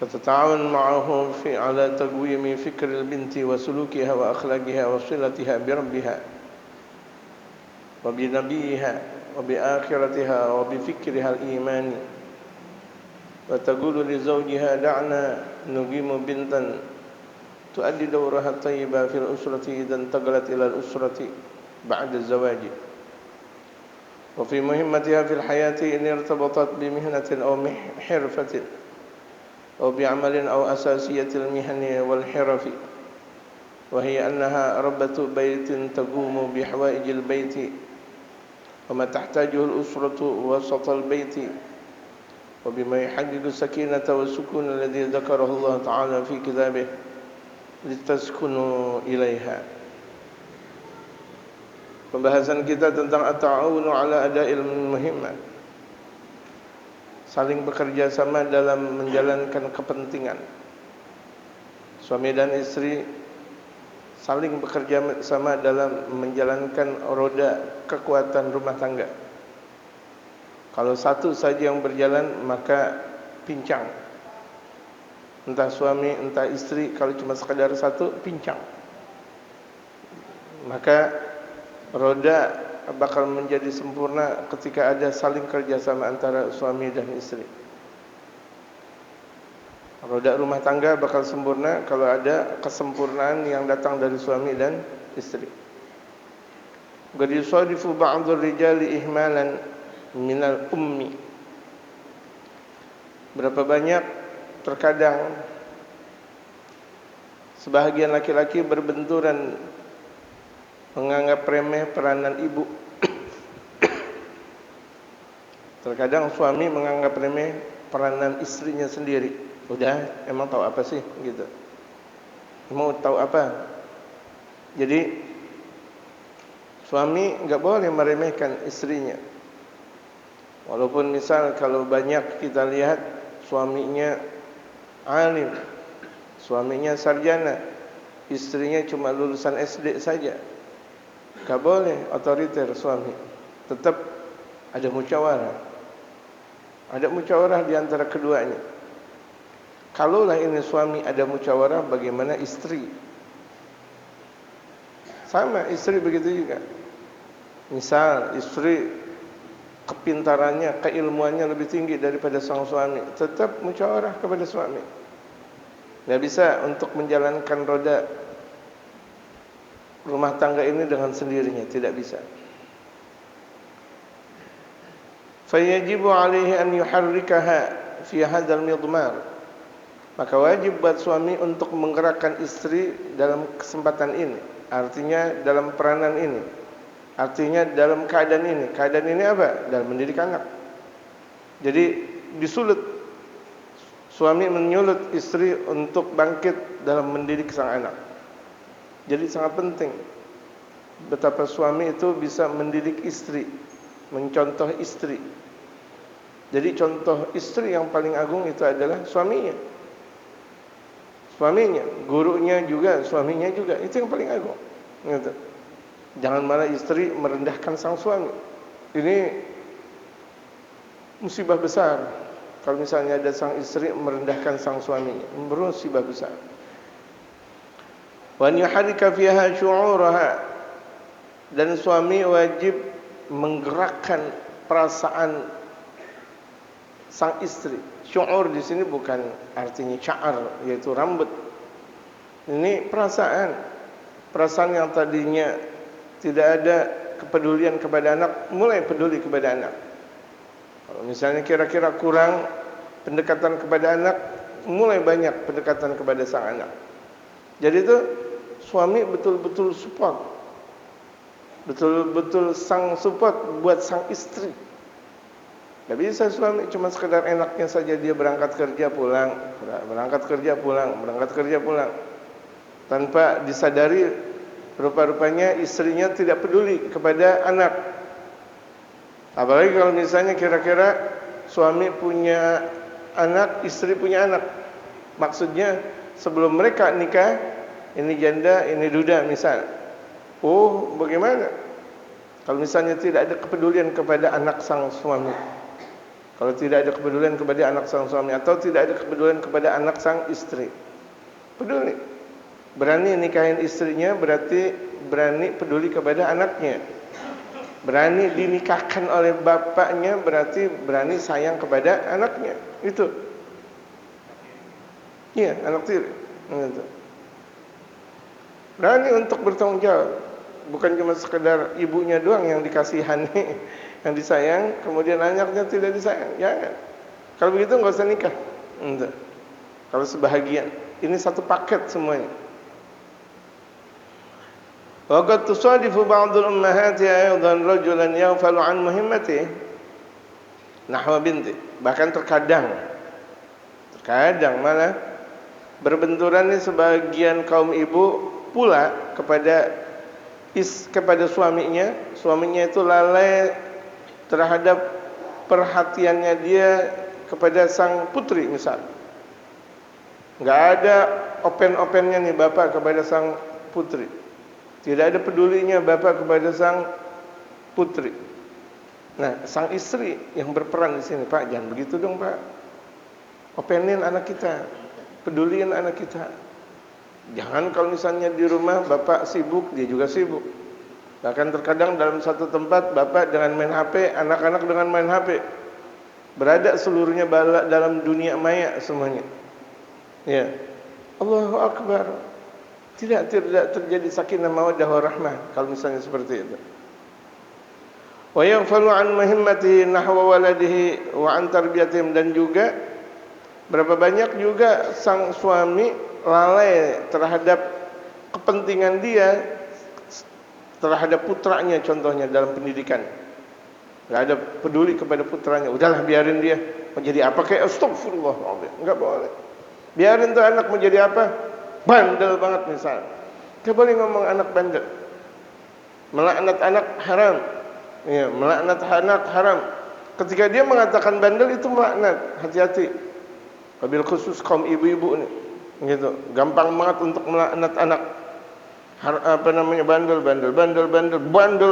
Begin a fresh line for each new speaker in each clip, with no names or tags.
فتتعاون معه على تقويم فكر البنت وسلوكها وأخلاقها وصلتها بربها وبنبيها وبآخرتها وبفكرها الإيماني، وتقول لزوجها دعنا نقيم بنتا تؤدي دورها الطيب في الأسرة إذا انتقلت إلى الأسرة بعد الزواج، وفي مهمتها في الحياة إن ارتبطت بمهنة أو حرفة أو بعمل أو أساسية المهن والحرف، وهي أنها ربة بيت تقوم بحوائج البيت وما تحتاجه الأسرة وسط البيت، وبما يحقق السكينة والسكون الذي ذكره الله تعالى في كتابه لتسكنوا إليها. Pembahasan kita tentang at-ta'awun ala ada'il muhimmah, saling bekerja sama dalam menjalankan kepentingan. Suami dan istri saling bekerja sama dalam menjalankan roda kekuatan rumah tangga. Kalau satu saja yang berjalan maka pincang. Entah suami, entah istri, kalau cuma sekadar satu pincang. Maka roda bakal menjadi sempurna ketika ada saling kerjasama antara suami dan istri. Roda rumah tangga bakal sempurna kalau ada kesempurnaan yang datang dari suami dan istri. Qad yusadifu ba'dhu rijali ihmalan minal ummi. Berapa banyak terkadang sebahagian laki-laki berbenturan menganggap remeh peranan ibu. Terkadang suami menganggap remeh peranan istrinya sendiri. Udah, emang tahu apa sih gitu. Mau tahu apa? Jadi suami enggak boleh meremehkan istrinya. Walaupun misal kalau banyak kita lihat suaminya alim, suaminya sarjana, istrinya cuma lulusan SD saja. Enggak boleh otoriter suami. Tetap ada musyawarah. Ada musyawarah di antara keduanya. Kalaulah ini suami ada musyawarah, bagaimana istri? Sama, istri begitu juga. Misal istri kepintarannya, keilmuannya lebih tinggi daripada sang suami, tetap musyawarah kepada suami. Tidak bisa untuk menjalankan roda rumah tangga ini dengan sendirinya, tidak bisa. Fayajibu alaihi an yuharrikaha fi hadzal midmar. Maka wajib buat suami untuk menggerakkan istri dalam kesempatan ini. Artinya dalam peranan ini. Artinya dalam keadaan ini. Keadaan ini apa? Dalam mendidik anak. Jadi disulut. Suami menyulut istri untuk bangkit dalam mendidik sang anak. Jadi sangat penting betapa suami itu bisa mendidik istri, mencontoh istri. Jadi contoh istri yang paling agung itu adalah suaminya. Suaminya, gurunya juga, suaminya juga. Itu yang paling agung. Gitu. Jangan malah istri merendahkan sang suami. Ini musibah besar. Kalau misalnya ada sang istri merendahkan sang suaminya, musibah besar. Wa yuharrika fiha syu'uraha. Dan suami wajib menggerakkan perasaan sang istri. Syu'ur di sini bukan artinya sya'ar, yaitu rambut. Ini perasaan. Perasaan yang tadinya tidak ada kepedulian kepada anak, mulai peduli kepada anak. Kalau misalnya kira-kira kurang pendekatan kepada anak, mulai banyak pendekatan kepada sang anak. Jadi itu suami betul-betul support. Betul-betul sang support buat sang istri. Tidak bisa suami cuma sekedar enaknya saja dia berangkat kerja pulang, berangkat kerja pulang, berangkat kerja pulang, tanpa disadari rupa-rupanya istrinya tidak peduli kepada anak. Apalagi kalau misalnya kira-kira suami punya anak, istri punya anak. Maksudnya sebelum mereka nikah, ini janda, ini duda misal. Oh, bagaimana? Kalau misalnya tidak ada kepedulian kepada anak sang suami. Kalau tidak ada kepedulian kepada anak sang suami, atau tidak ada kepedulian kepada anak sang istri, peduli, berani nikahin istrinya, berarti berani peduli kepada anaknya. Berani dinikahkan oleh bapaknya, berarti berani sayang kepada anaknya. Itu. Iya, anak tiri. Itu. Berani untuk bertanggung jawab. Bukan cuma sekedar ibunya doang yang dikasihani, yang disayang, kemudian anaknya tidak disayang. Jangan. Kalau begitu enggak usah nikah. Enggak. Kalau sebahagian, ini satu paket semuanya. Wa qad tusadifu ba'dul ummahati aydan rajulan yaghfalu an muhimmatihi nahwa binti. Bahkan terkadang malah berbenturan nih sebagian kaum ibu pula kepada suaminya. Suaminya itu lalai terhadap perhatiannya dia kepada sang putri misal. Enggak ada open-opennya nih bapak kepada sang putri. Tidak ada pedulinya bapak kepada sang putri. Nah, sang istri yang berperan di sini, Pak, jangan begitu dong, Pak. Openin anak kita, peduliin anak kita. Jangan kalau misalnya di rumah bapak sibuk, dia juga sibuk. Bahkan terkadang dalam satu tempat bapak dengan main HP, anak-anak dengan main HP. Berada seluruhnya dalam dunia maya semuanya. Ya. Allahu Akbar. Tidak terjadi sakinah mawaddah warahmah kalau misalnya seperti itu. Wa yaghfalu an muhimmatihi nahwa waladihi wa an tarbiyatihim, dan juga berapa banyak juga sang suami lalai terhadap kepentingan dia terhadap putranya, contohnya dalam pendidikan. Enggak ada peduli kepada putranya. Udahlah biarin dia menjadi apa kayak astagfirullah. Enggak boleh. Biarin tuh anak menjadi apa? Bandel banget misalnya. Enggak boleh ngomong anak bandel. Melaknat anak haram. Ya, melaknat anak haram. Ketika dia mengatakan bandel itu melaknat, hati-hati. Wabil khusus kaum ibu-ibu nih. Gitu. Gampang banget untuk melaknat anak. Bandel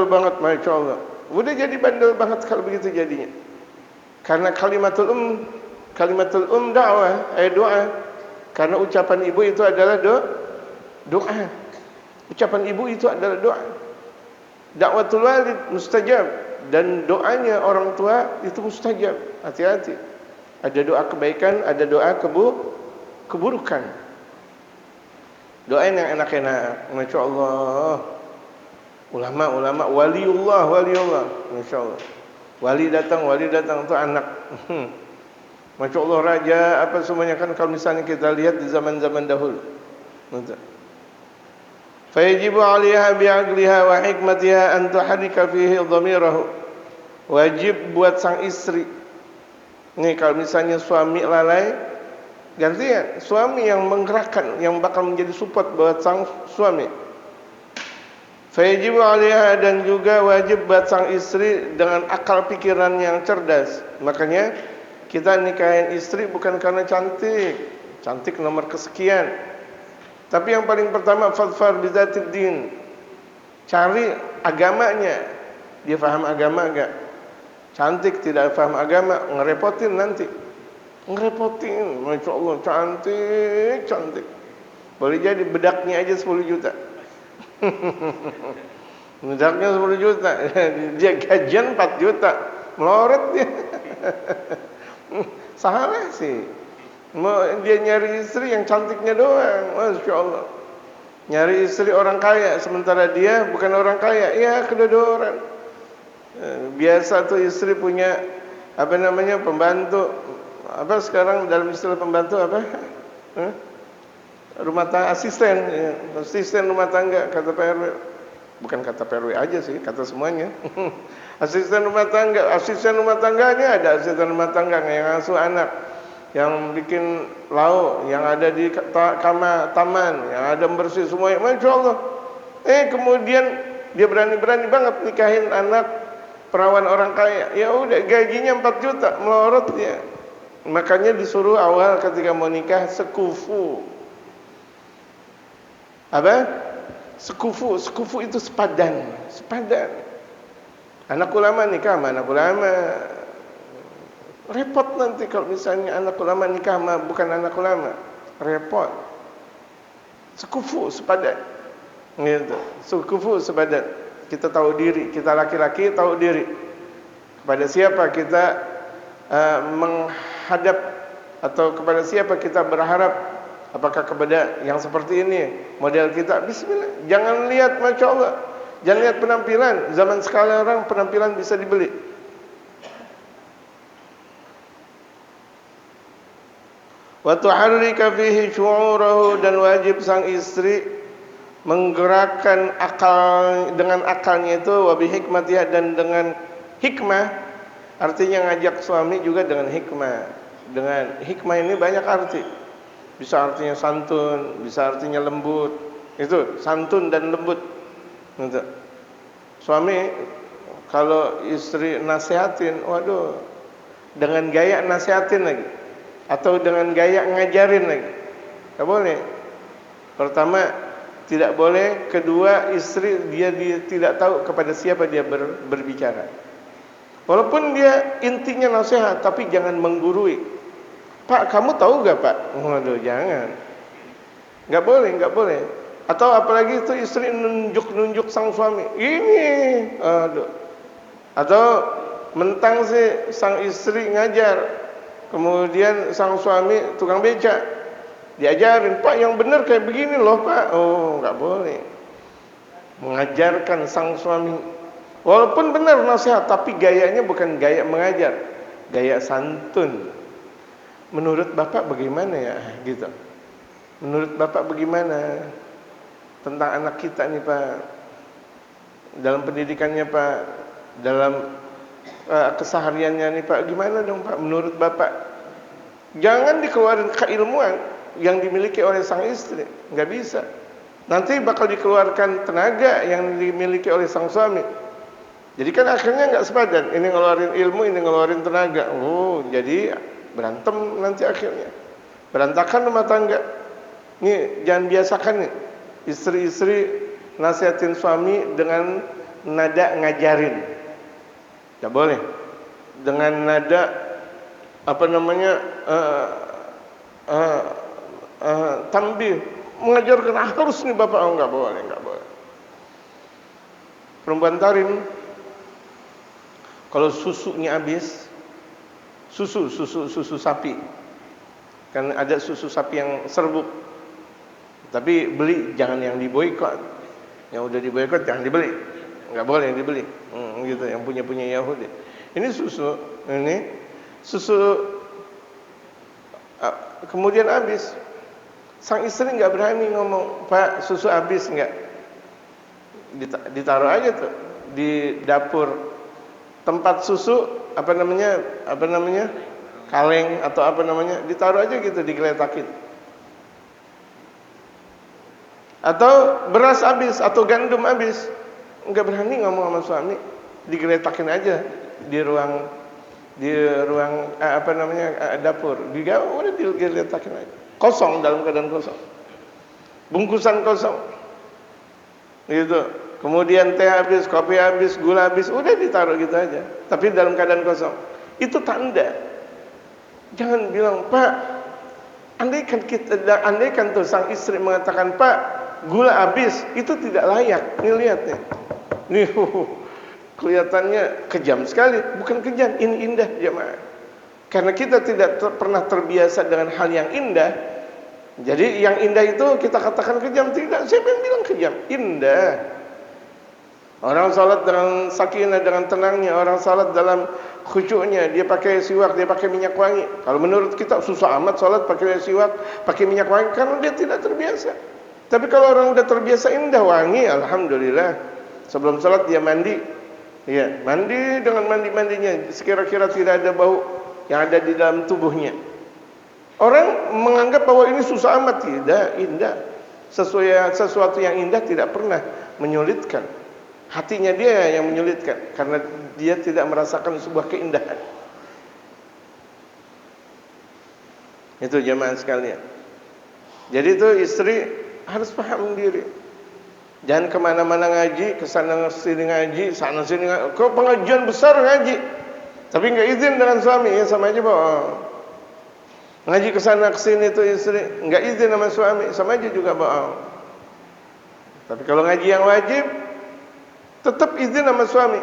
banget, masya Allah. Udah jadi bandel banget kalau begitu jadinya. Karena kalimatul dakwah, doa. Karena ucapan ibu itu adalah doa. Ucapan ibu itu adalah doa. Dakwatul walid mustajab, dan doanya orang tua itu mustajab. Hati-hati. Ada doa kebaikan, ada doa keburukan. Doain yang enak-enak, masya Allah. Ulama, waliullah, masya Allah. Wali datang itu anak. Masya Allah, raja apa semuanya, kan kalau misalnya kita lihat di zaman-zaman dahulu. Fayajibu 'alaiha bi'aqliha wa hikmatiha an tuharrika fihi dhamirahu. Wajib buat sang istri. Nih kalau misalnya suami lalai, gantian suami yang menggerakkan, yang bakal menjadi support buat sang suami. Fayajibu 'alaiha, dan juga wajib buat sang istri dengan akal pikiran yang cerdas. Makanya kita nikahin istri bukan karena cantik nomor kesekian. Tapi yang paling pertama fadfar bizatid din. Cari agamanya. Dia paham agama enggak? Cantik tidak paham agama, ngerepotin nanti. Ngerepotin, masya Allah, cantik. Boleh jadi bedaknya aja 10 juta. Bedaknya 10 juta. Dia gajian 4 juta. Melorot dia. Salah sih. Dia nyari istri yang cantiknya doang, masya Allah. Nyari istri orang kaya, sementara dia bukan orang kaya. Ya kedodoran. Biasa tuh istri punya pembantu. Apa sekarang dalam istilah pembantu apa? Rumah tangga, asisten rumah tangga, kata Pak RW. Bukan kata Pak RW aja sih, kata semuanya. Asisten rumah tangganya ada asisten rumah tangga yang ngasuh anak, yang bikin lauk, yang ada di taman, yang ada bersih semuanya, masya Allah. Kemudian dia berani banget nikahin anak perawan orang kaya. Ya udah, gajinya 4 juta, melorot dia. Makanya disuruh awal ketika mau nikah sekufu. Apa? Sekufu itu sepadan. Anak ulama nikah sama anak ulama. Repot nanti kalau misalnya anak ulama nikah sama bukan anak ulama. Repot. Sekufu sepadan. Gitu. Sekufu sepadan. Kita tahu diri, kita laki-laki tahu diri. Kepada siapa kita menghadap, atau kepada siapa kita berharap? Apakah kepada yang seperti ini model kita? Bismillah. Jangan lihat masya Allah. Jangan lihat penampilan. Zaman sekarang penampilan bisa dibeli. Wa tuharrika fihi syu'urahu, dan wajib sang istri menggerakkan akal, dengan akalnya itu wabi hikmatiha, dan dengan hikmah. Artinya ngajak suami juga dengan hikmah. Dengan hikmah ini banyak arti. Bisa artinya santun, bisa artinya lembut. Itu santun dan lembut. Gitu. Suami kalau istri nasihatin, waduh, dengan gaya nasihatin lagi, atau dengan gaya ngajarin lagi. Tidak boleh. Pertama, tidak boleh. Kedua, istri dia tidak tahu kepada siapa dia berbicara. Walaupun dia intinya nasihat, tapi jangan menggurui. Pak, kamu tahu gak Pak? Waduh, jangan. Gak boleh. Atau apalagi itu istri nunjuk sang suami. Ini, aduh. Atau mentang si sang istri ngajar, kemudian sang suami tukang beca. Diajarin, Pak yang benar kayak begini loh Pak. Oh, nggak boleh. Mengajarkan sang suami. Walaupun benar nasihat, tapi gayanya bukan gaya mengajar, gaya santun. Menurut Bapak bagaimana ya? Gitu. Menurut Bapak bagaimana tentang anak kita nih Pak? Dalam pendidikannya Pak, dalam kesehariannya nih Pak, gimana dong Pak? Menurut Bapak, jangan dikeluarin keilmuan yang dimiliki oleh sang istri, nggak bisa. Nanti bakal dikeluarkan tenaga yang dimiliki oleh sang suami. Jadi kan akhirnya nggak sepadan. Ini ngeluarin ilmu, ini ngeluarin tenaga. Oh, jadi berantem nanti akhirnya. Berantakan rumah tangga. Nih jangan biasakan nih istri-istri nasihatin suami dengan nada ngajarin. Nggak boleh. Dengan nada apa namanya tambih, mengajarkan harus nih Bapak. Oh, nggak boleh, nggak boleh. Perempuan tarim kalau susunya habis, susu sapi, kan ada susu sapi yang serbuk, tapi beli jangan yang diboikot. Yang udah diboikot jangan dibeli, nggak boleh yang dibeli. Gitu, yang punya Yahudi. Ini susu kemudian habis. Sang istri nggak berani ngomong, Pak susu habis nggak? Ditaruh aja tuh di dapur tempat susu apa namanya kaleng atau apa namanya, ditaruh aja gitu, digeletakin. Atau beras habis atau gandum habis, nggak berani ngomong sama suami, digeletakin aja di ruang dapur, udah digeletakin aja. Kosong, dalam keadaan kosong, bungkusan kosong gitu. Kemudian teh habis, kopi habis, gula habis, udah ditaruh gitu aja, tapi dalam keadaan kosong. Itu tanda. Jangan bilang, Pak, andaikan tuh sang istri mengatakan, Pak, gula habis, itu tidak layak. Nih lihat nih, kelihatannya kejam sekali. Bukan kejam, ini indah jemaah. Karena kita tidak pernah terbiasa dengan hal yang indah. Jadi yang indah itu kita katakan kejam. Tidak, siapa yang bilang kejam? Indah. Orang salat dengan sakinah, dengan tenangnya. Orang salat dalam khusyuknya. Dia pakai siwak, dia pakai minyak wangi. Kalau menurut kita susah amat salat pakai siwak, pakai minyak wangi, karena dia tidak terbiasa. Tapi kalau orang sudah terbiasa indah wangi, alhamdulillah. Sebelum salat dia mandi. Ya, mandi dengan mandi-mandinya, sekira-kira tidak ada bau yang ada di dalam tubuhnya. Orang menganggap bahwa ini susah amat. Tidak, indah. Sesuatu yang indah tidak pernah menyulitkan. Hatinya dia yang menyulitkan, karena dia tidak merasakan sebuah keindahan. Itu jemaah sekalian. Jadi itu istri harus paham diri. Jangan kemana-mana ngaji, kesana sini ngaji, sana sini ngaji. Kok pengajian besar ngaji, tapi nggak izin dengan suami, ya sama aja bohong. Ngaji kesana kesini itu istri nggak izin sama suami, sama aja juga bohong. Tapi kalau ngaji yang wajib, tetap izin sama suami.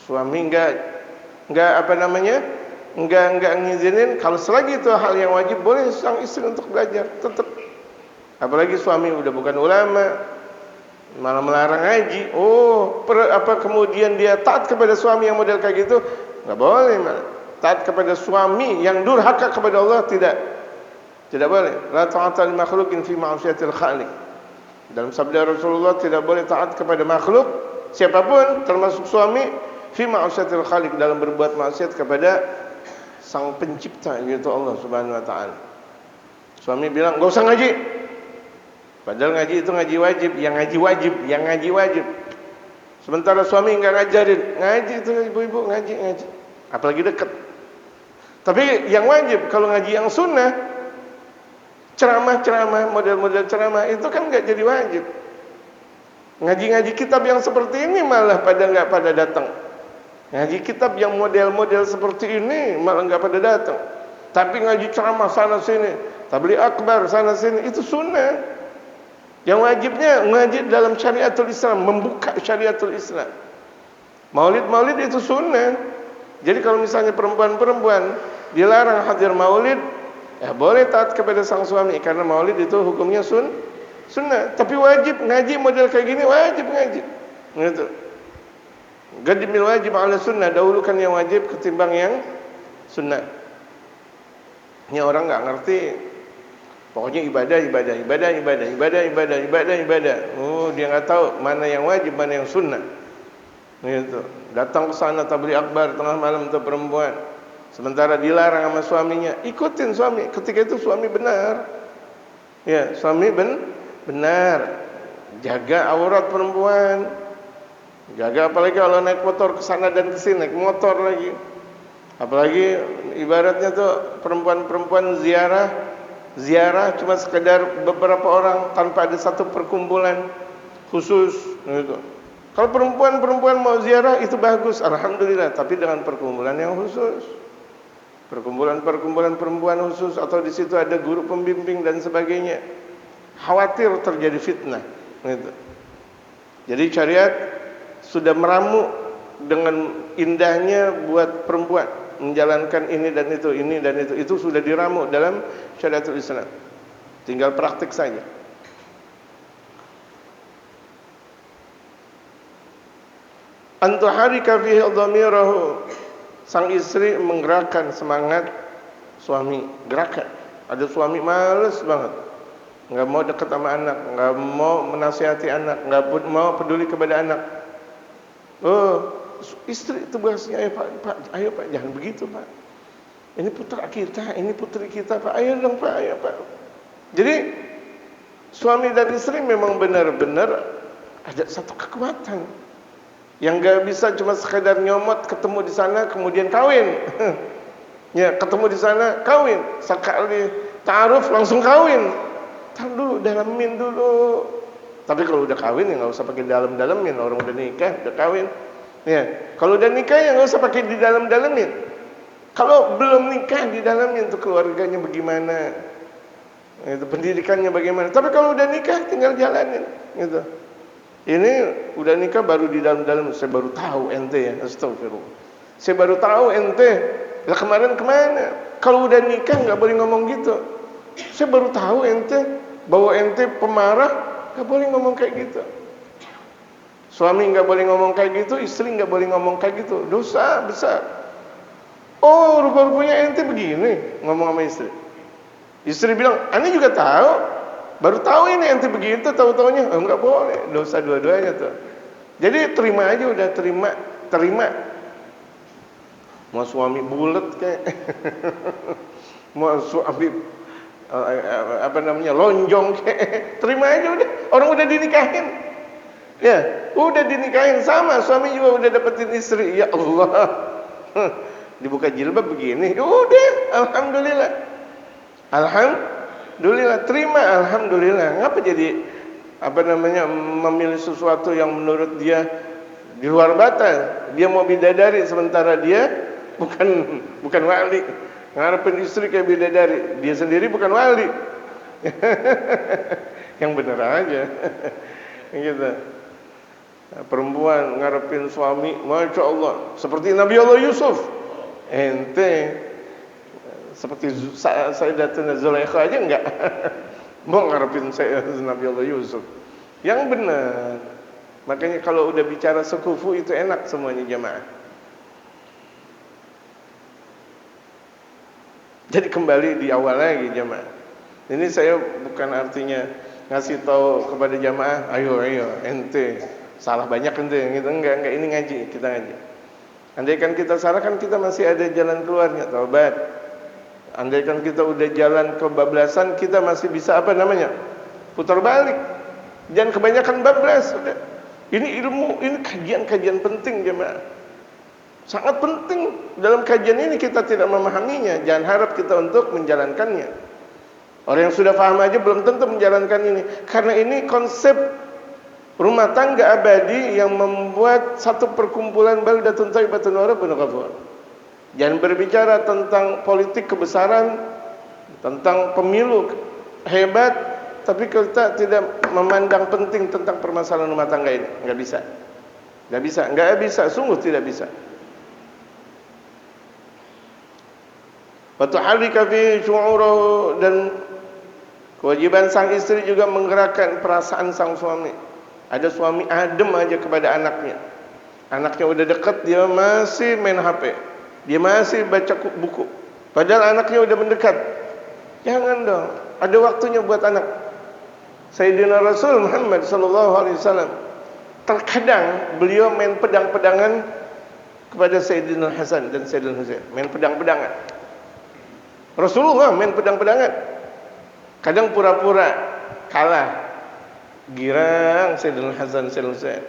Suami nggak ngizinin. Kalau selagi itu hal yang wajib, boleh sang istri untuk belajar tetap. Apalagi suami udah bukan ulama, malah melarang ngaji. Kemudian dia taat kepada suami yang model kayak gitu, nggak boleh. Malah taat kepada suami yang durhaka kepada Allah, tidak boleh. La ta'ata li makhluqin fi ma'siyatil khaliq. Dalam sabda Rasulullah, tidak boleh taat kepada makhluk siapapun, termasuk suami, fi ma'siyatil khaliq, dalam berbuat maksiat kepada sang pencipta, yaitu Allah Subhanahu wa taala. Suami bilang, "Enggak usah ngaji." Padahal ngaji itu ngaji wajib. Sementara suami enggak ngajarin. Ngaji itu ibu-ibu ngaji. Apalagi dekat. Tapi yang wajib, kalau ngaji yang sunnah, ceramah, model-model ceramah, itu kan enggak jadi wajib. Ngaji kitab yang seperti ini malah enggak pada datang. Ngaji kitab yang model-model seperti ini malah enggak pada datang. Tapi ngaji ceramah sana sini, tabligh akbar sana sini, itu sunnah. Yang wajibnya ngaji dalam syariatul Islam, membuka syariatul Islam. Maulid itu sunnah. Jadi kalau misalnya perempuan dilarang hadir maulid, Ya boleh taat kepada sang suami karena maulid itu hukumnya sunnah. Tapi wajib ngaji model kayak gini, wajib ngaji. Gitu. Qadimil wajib ala sunnah, dahulukan yang wajib ketimbang yang sunnah. Ini orang nggak ngerti. Pokoknya ibadah. Oh, dia nggak tahu mana yang wajib, mana yang sunnah. Gitu. Datang ke sana tabligh akbar tengah malam untuk perempuan. Sementara dilarang sama suaminya, ikutin suami. Ketika itu suami benar. Ya, suami benar. Jaga aurat perempuan. Jaga, apalagi kalau naik motor ke sana dan ke sini, naik motor lagi. Apalagi ibaratnya tuh perempuan-perempuan ziarah cuma sekedar beberapa orang tanpa ada satu perkumpulan khusus gitu. Kalau perempuan mau ziarah itu bagus, alhamdulillah, tapi dengan perkumpulan yang khusus. Perkumpulan perempuan khusus, atau di situ ada guru pembimbing dan sebagainya. Khawatir terjadi fitnah gitu. Jadi syariat sudah meramu dengan indahnya buat perempuan menjalankan ini dan itu sudah diramu dalam syariatul Islam. Tinggal praktik saja. Antuharika fihi dhamirahu, sang istri menggerakkan semangat suami, gerakan. Ada suami males banget, nggak mau dekat sama anak, nggak mau menasihati anak, nggak mau peduli kepada anak. Oh, istri tugasnya, ayo pak, jangan begitu pak. Ini putra kita, ini putri kita pak, ayo dong pak, ayo pak. Jadi suami dan istri memang benar-benar ada satu kekuatan yang gak bisa cuma sekadar nyomot, ketemu di sana kemudian kawin. Ya, ketemu di sana kawin, sekali ta'aruf langsung kawin. Tar dulu, dalamin dulu. Tapi kalau udah kawin ya nggak usah pakai dalam-dalamin, orang udah nikah, udah kawin. Ya, kalau udah nikah ya nggak usah pakai di dalam-dalamin. Kalau belum nikah di dalamnya itu keluarganya bagaimana, itu pendidikannya bagaimana. Tapi kalau udah nikah tinggal jalanin, gitu. Ini udah nikah baru di dalam-dalam, saya baru tahu ente ya, astagfirullah. Saya baru tahu ente. Lah kemarin kemana? Kalau udah nikah nggak boleh ngomong gitu. Saya baru tahu ente, bahwa ente pemarah. Gak boleh ngomong kayak gitu. Suami gak boleh ngomong kayak gitu, istri gak boleh ngomong kayak gitu. Dosa besar. Oh, rupa-rupanya ente begini ngomong sama istri. Istri bilang, "Ani juga tahu. Baru tahu ini ente begitu, tahu-taunya." Oh, gak boleh. Dosa dua-duanya tuh. Jadi terima aja, udah terima. Mau suami bulet kayak mau suami lonjong kayak, terima aja udah. Orang udah dinikahin. Ya, udah dinikahin, sama suami juga udah dapetin istri. Ya Allah. Dibuka jilbab begini. Udah, alhamdulillah. Alhamdulillah, terima, alhamdulillah. Ngapa jadi memilih sesuatu yang menurut dia di luar batas. Dia mau bidadari sementara dia bukan wali. Ngarepin istri kayak bidadari, dia sendiri bukan wali. Yang bener aja. Gitu. Perempuan ngarepin suami, Masya Allah, seperti Nabi Allah Yusuf. Ente seperti Sayyidatuna Zulaikha aja enggak. Mau ngarepin Nabi Allah Yusuf. Yang benar. Makanya kalau udah bicara sekufu itu enak semuanya jamaah. Jadi kembali di awal lagi jamaah. Ini saya bukan artinya ngasih tahu kepada jamaah, ayo ente salah banyak ente gitu, enggak, ini ngaji, kita ngaji. Andaikan kita salah kan kita masih ada jalan keluarnya, taubat. Andaikan kita udah jalan kebablasan, kita masih bisa putar balik. Jangan kebanyakan bablas, udah. Ini ilmu, ini kajian penting jamaah. Sangat penting. Dalam kajian ini kita tidak memahaminya, jangan harap kita untuk menjalankannya. Orang yang sudah paham aja belum tentu menjalankan ini. Karena ini konsep rumah tangga abadi yang membuat satu perkumpulan baldatun thayyibatun wa rabbun ghafur. Jangan berbicara tentang politik kebesaran, tentang pemilu hebat, tapi kita tidak memandang penting tentang permasalahan rumah tangga ini. Enggak bisa, sungguh tidak bisa. wa tuharrika fi syu'urahu, dan kewajiban sang istri juga menggerakkan perasaan sang suami. Ada suami adem aja kepada anaknya. Anaknya udah dekat, dia masih main HP. Dia masih baca buku. Padahal anaknya udah mendekat. Jangan dong. Ada waktunya buat anak. Sayyidina Rasul Muhammad sallallahu alaihi wasallam, terkadang beliau main pedang-pedangan kepada Sayyidina Hasan dan Sayyidina Husain. Main pedang-pedangan. Rasulullah main pedang-pedangan. Kadang pura-pura kalah. Girang Sayyidina Hasan Sayyidina Husain.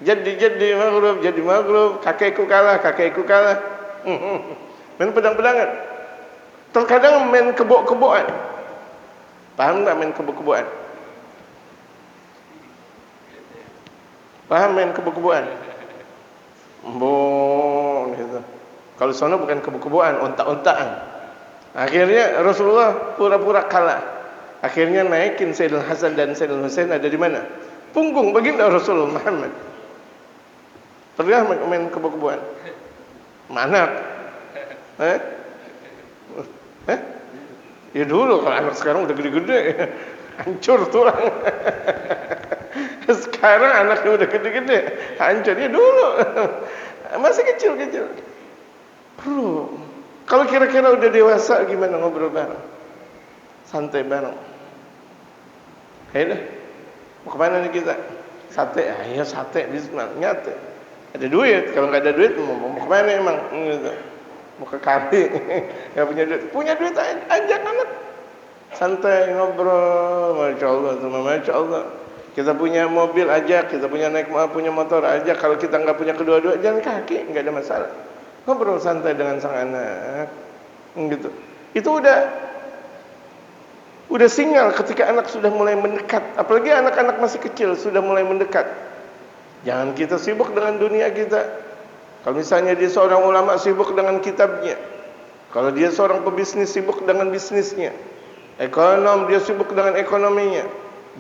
Jadi maghrib, jadi maghrib, kakekku kalah. Main pedang-pedangan. Terkadang main kebo-keboan. Paham tak main kebo-keboan? Paham main kebo-keboan? Gitu. Kalau sana bukan kebo-keboan, ontak-ontakan. Akhirnya Rasulullah pura-pura kalah. Akhirnya naikin Sayyidina Hasan dan Sayyidina Husain ada di mana? Punggung baginda Rasulullah Muhammad. Pernah main kebo-keboan? Mana? Ya dulu, kalau anak sekarang udah gede-gede, hancur tulang. Sekarang anaknya udah gede-gede, hancur. Ya dulu masih kecil-kecil. Perlu. Kalau kira-kira udah dewasa gimana ngobrol bareng? Santai bareng. Dah. Mau kemana nih kita? Sate. Iya sate, bismillah, nyate. Ada duit, kalau nggak ada duit mau kemana emang? Gitu. Mau ke kafe, nggak punya duit. Punya duit ajak anak. Santai ngobrol, masya Allah, masya Allah. Kita punya mobil aja, kita punya punya motor aja. Kalau kita nggak punya kedua-dua, jalan kaki, nggak ada masalah. Ngobrol santai dengan sang anak, gitu. Itu udah sinyal ketika anak sudah mulai mendekat. Apalagi anak-anak masih kecil sudah mulai mendekat. Jangan kita sibuk dengan dunia kita. Kalau misalnya dia seorang ulama sibuk dengan kitabnya. Kalau dia seorang pebisnis sibuk dengan bisnisnya. Ekonom dia sibuk dengan ekonominya.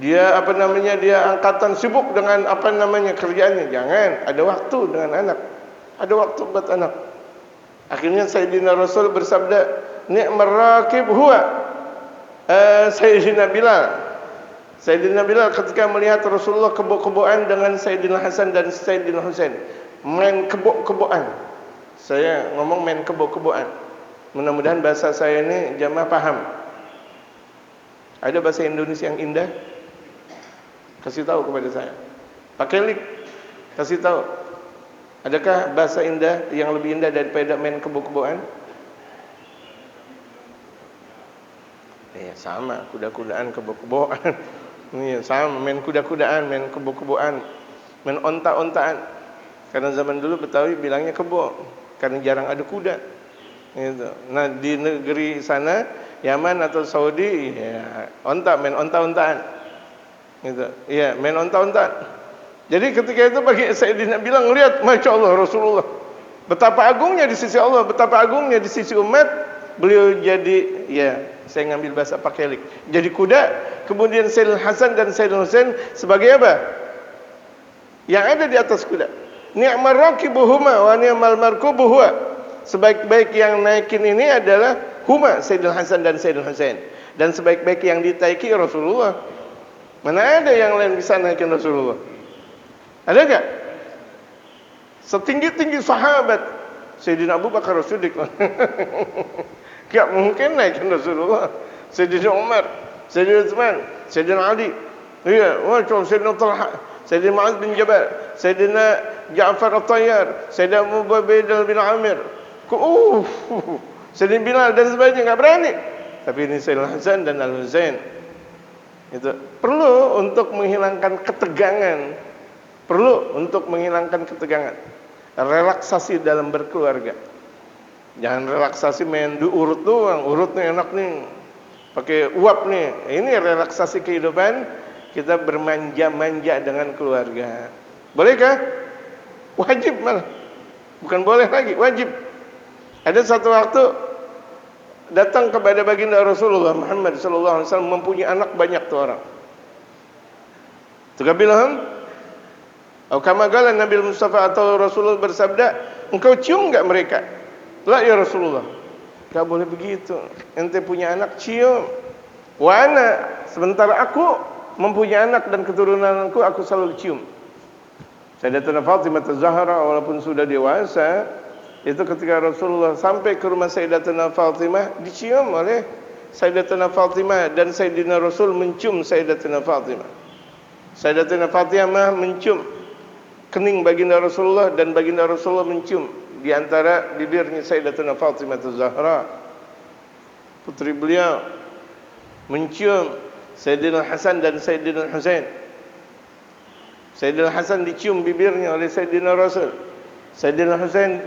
Dia dia angkatan sibuk dengan kerjaannya. Jangan, ada waktu dengan anak. Ada waktu buat anak. Akhirnya Sayyidina Rasul bersabda, "Ni'mar rakib huwa Sayyidina Bilal." Sayyidina Bilal ketika melihat Rasulullah kebo-keboan dengan Sayyidina Hasan dan Sayyidina Husain, main kebo-keboan. Saya ngomong main kebo-keboan. Mudah-mudahan bahasa saya ini jamaah paham. Ada bahasa Indonesia yang indah? Kasih tahu kepada saya. Pakai link. Kasih tahu. Adakah bahasa indah yang lebih indah daripada main kebo-keboan? Ya sama, kuda-kudaan, kebo-keboan. Iya sama, main kuda-kudaan, main kebo-keboan, main onta-ontaan. Karena zaman dulu Betawi bilangnya kebo, karena jarang ada kuda. Gitu. Nah di negeri sana, Yaman atau Saudi, ya main onta-ontaan. Gitu. Iya, main onta-ontaan. Jadi ketika itu bagi Sayyidina bilang, lihat, masya Allah Rasulullah, betapa agungnya di sisi Allah, betapa agungnya di sisi umat. Beliau jadi, ya saya ngambil bahasa pakelik, jadi kuda. Kemudian Sayyidina Hasan dan Sayyidina Husain sebagai apa? Yang ada di atas kuda. Ni'mar rakibuhuma wa ni'mal markubu huwa. Sebaik-baik yang naikin ini adalah huma, Sayyidina Hasan dan Sayyidina Husain. Dan sebaik-baik yang ditaiki Rasulullah. Mana ada yang lain bisa naikin Rasulullah? Ada enggak? Setinggi-tinggi sahabat Sayyidina Abu Bakar As-Siddiq. Enggak mungkin naikin Rasulullah. Sayyidina Umar, Sayyidina Utsman, Sayyidina Ali. Iya, macam Sayyidina Talha, Sayyidina Mu'adz bin Jabal, Sayyidina Ja'far At-Tayyar, Sayyidina Ubaidah bin Amir. Sayyidina Bilal dan sebagainya enggak berani. Tapi ini Sayyidina Hasan dan Al-Husain. Itu perlu untuk menghilangkan ketegangan. Perlu untuk menghilangkan ketegangan. Relaksasi dalam berkeluarga. Jangan relaksasi main urut doang. Urut nih enak nih, pakai uap nih. Ini relaksasi kehidupan. Kita bermanja-manja dengan keluarga. Bolehkah? Wajib malah. Bukan boleh lagi, wajib. Ada satu waktu datang kepada baginda Rasulullah Muhammad sallallahu alaihi wasallam mempunyai anak banyak tuh orang. Tukabilahum atau kama qala Nabi Mustafa atau Rasulullah bersabda, engkau cium enggak mereka? La ya Rasulullah. Gak boleh begitu. Ente punya anak, cium. Wa ana, sementara aku mempunyai anak dan keturunanku, aku selalu cium. Sayyidatuna Fatimah Az-Zahra walaupun sudah dewasa, itu ketika Rasulullah sampai ke rumah Sayyidatuna Fatimah, dicium oleh Sayyidatuna Fatimah, dan Sayyidina Rasul mencium Sayyidatuna Fatimah. Sayyidatuna Fatimah mencium kening baginda Rasulullah, dan baginda Rasulullah mencium di antara bibirnya Sayyidatuna Fatimah Az-Zahra, putri beliau, mencium Sayyidina Hasan dan Sayyidina Husain. Sayyidina Hasan dicium bibirnya oleh Sayyidina Rasul. Sayyidina Husain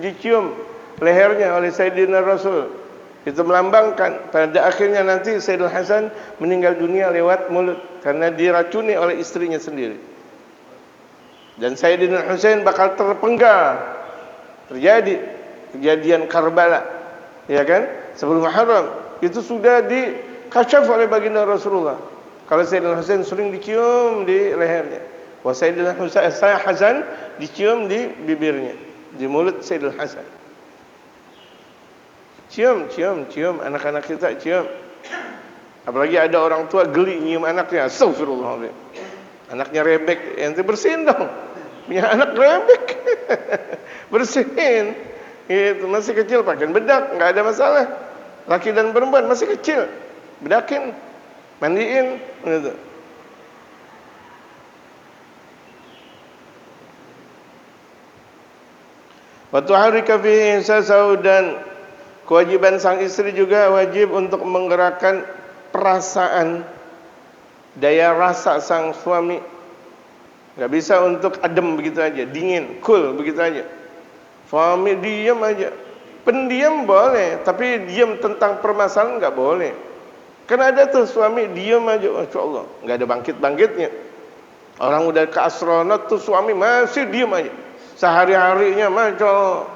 dicium lehernya oleh Sayyidina Rasul. Itu melambangkan pada akhirnya nanti Sayyidina Hasan meninggal dunia lewat mulut karena diracuni oleh istrinya sendiri. Dan Sayyidina Husain bakal terpenggal. Terjadi kejadian Karbala, ya kan? Sebelum Muharram itu sudah dikasyaf oleh baginda Rasulullah. Kalau Sayyidina Husain sering dicium di lehernya. Wa Sayyidina Hasan dicium di bibirnya, di mulut Sayyidina Hasan. Cium anak-anak kita, cium. Apalagi ada orang tua geli nyium anaknya, astagfirullahaladzim. Anaknya rebek, ente bersihin dong. Punya anak rebek. Bersihin. Itu masih kecil pakai bedak, enggak ada masalah. Laki dan perempuan masih kecil, bedakin, mandiin gitu. Wa tuharrika fihi ihsasahu, dan kewajiban sang istri juga wajib untuk menggerakkan perasaan, daya rasa sang suami. Enggak bisa untuk adem begitu aja, dingin, cool begitu aja. Suami diam aja. Pendiam boleh, tapi diam tentang permasalahan enggak boleh. Kan ada tuh suami diam aja, masyaallah, enggak ada bangkit-bangkitnya. Orang udah ke astronot tuh suami masih diam aja. Sehari-harinya masyaallah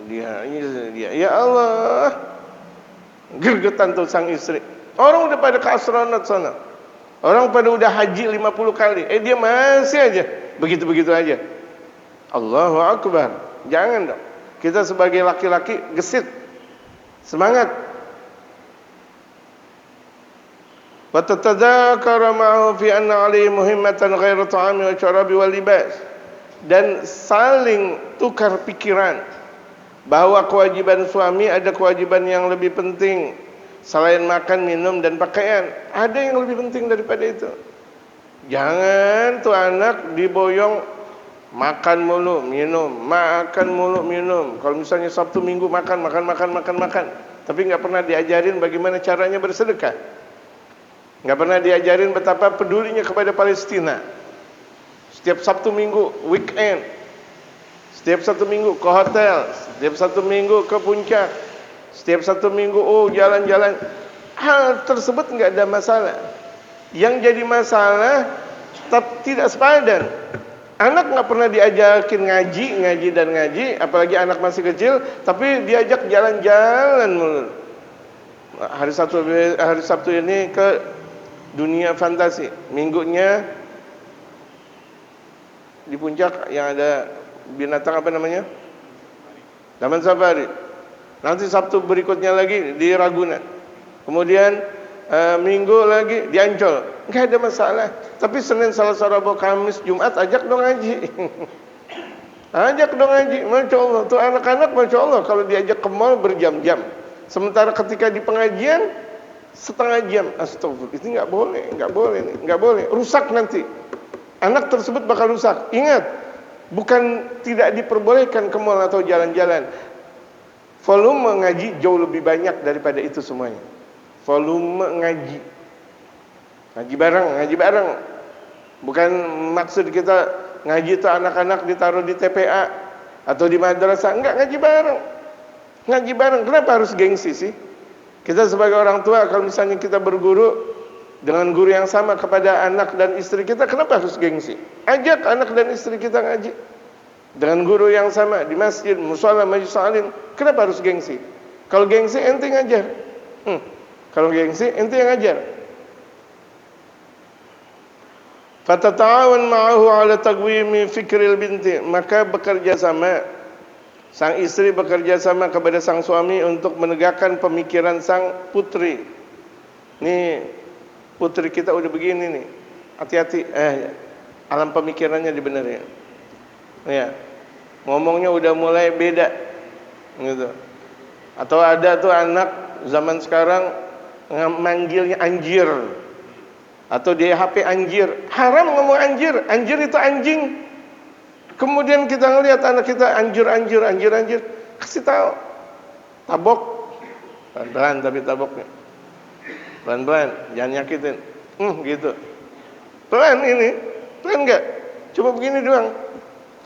dia ya Allah, gergetan tuh sang istri. Orang udah pada ke astronot sana, orang pada udah haji 50 kali, dia masih aja begitu-begitu aja. Allahu Akbar. Jangan dong, kita sebagai laki-laki gesit, semangat. Wa tatadzakara ma'ahu fi anna 'alaihi muhimmatan ghairu ta'ami wa syarabi wal libas, dan saling tukar pikiran bahwa kewajiban suami ada kewajiban yang lebih penting selain makan, minum, dan pakaian. Ada yang lebih penting daripada itu. Jangan tuh anak diboyong makan mulu, minum, makan mulu, minum. Kalau misalnya Sabtu Minggu makan, tapi nggak pernah diajarin bagaimana caranya bersedekah. Nggak pernah diajarin betapa pedulinya kepada Palestina. Setiap Sabtu Minggu weekend, setiap Sabtu Minggu ke hotel, setiap Sabtu Minggu ke puncak, setiap Sabtu Minggu jalan-jalan. Hal tersebut nggak ada masalah. Yang jadi masalah tidak sepadan. Anak nggak pernah diajakin ngaji, apalagi anak masih kecil, tapi diajak jalan-jalan mulu. Hari Sabtu ini ke dunia fantasi, minggunya di puncak yang ada binatang apa namanya? Taman Safari. Nanti Sabtu berikutnya lagi di Ragunan. Kemudian Minggu lagi di Ancol. Enggak ada masalah. Tapi Senin, Selasa, Rabu, Kamis, Jumat ajak dong ngaji. Ajak dong ngaji. Masya Allah. Tuh anak-anak Masya Allah kalau diajak ke mall berjam-jam. Sementara ketika di pengajian setengah jam. Astagfirullah. Itu enggak boleh, enggak boleh. Rusak nanti. Anak tersebut bakal rusak. Ingat, bukan tidak diperbolehkan ke mall atau jalan-jalan. Volume ngaji jauh lebih banyak daripada itu semuanya. Volume ngaji. Ngaji bareng. Bukan maksud kita ngaji itu anak-anak ditaruh di TPA atau di madrasah. Enggak, ngaji bareng. Ngaji bareng. Kenapa harus gengsi sih? Kita sebagai orang tua, kalau misalnya kita berguru dengan guru yang sama kepada anak dan istri kita, kenapa harus gengsi? Ajak anak dan istri kita ngaji dengan guru yang sama di masjid, mushola, majlis taklim. Kenapa harus gengsi? Kalau gengsi ente ngajar. Kalau gengsi ente yang ngajar. Fatata'awan ma'ahu 'ala taqwimi fikril binti, maka bekerja sama Sang istri bekerja sama kepada sang suami untuk menegakkan pemikiran sang putri. Nih, putri kita udah begini nih. Hati-hati, alam pemikirannya dibenerin. Ya. Ngomongnya udah mulai beda. Gitu. Atau ada tuh anak zaman sekarang manggilnya anjir. Atau dia HP anjir. Haram ngomong anjir. Anjir itu anjing. Kemudian kita ngelihat anak kita anjir. Kasih tahu. Tabok. Pelan-pelan tapi taboknya. Pelan-pelan, jangan nyakitin. Gitu. Pelan ini. Pelan enggak? Coba begini doang.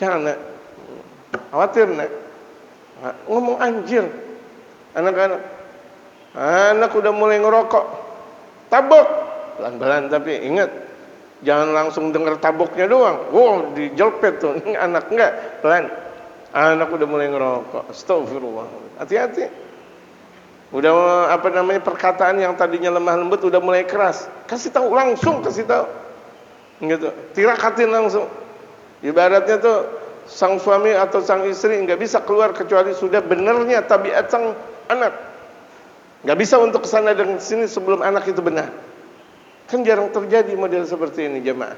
Jangan, nak. Khawatir, nak. Ngomong anjir. Anak udah mulai ngerokok. Tabok. Pelan-pelan tapi ingat, jangan langsung dengar taboknya doang. Wow, dijelpet tuh. Anak enggak, pelan. Anak udah mulai ngerokok. Astagfirullah. Hati-hati. Udah perkataan yang tadinya lemah lembut udah mulai keras. Kasih tahu langsung, kasih tahu. Gitu. Tirakatin langsung. Ibaratnya tuh sang suami atau sang istri enggak bisa keluar kecuali sudah benarnya tabiat sang anak. Enggak bisa untuk kesana dan sini sebelum anak itu benar. Kan jarang terjadi model seperti ini, jemaah.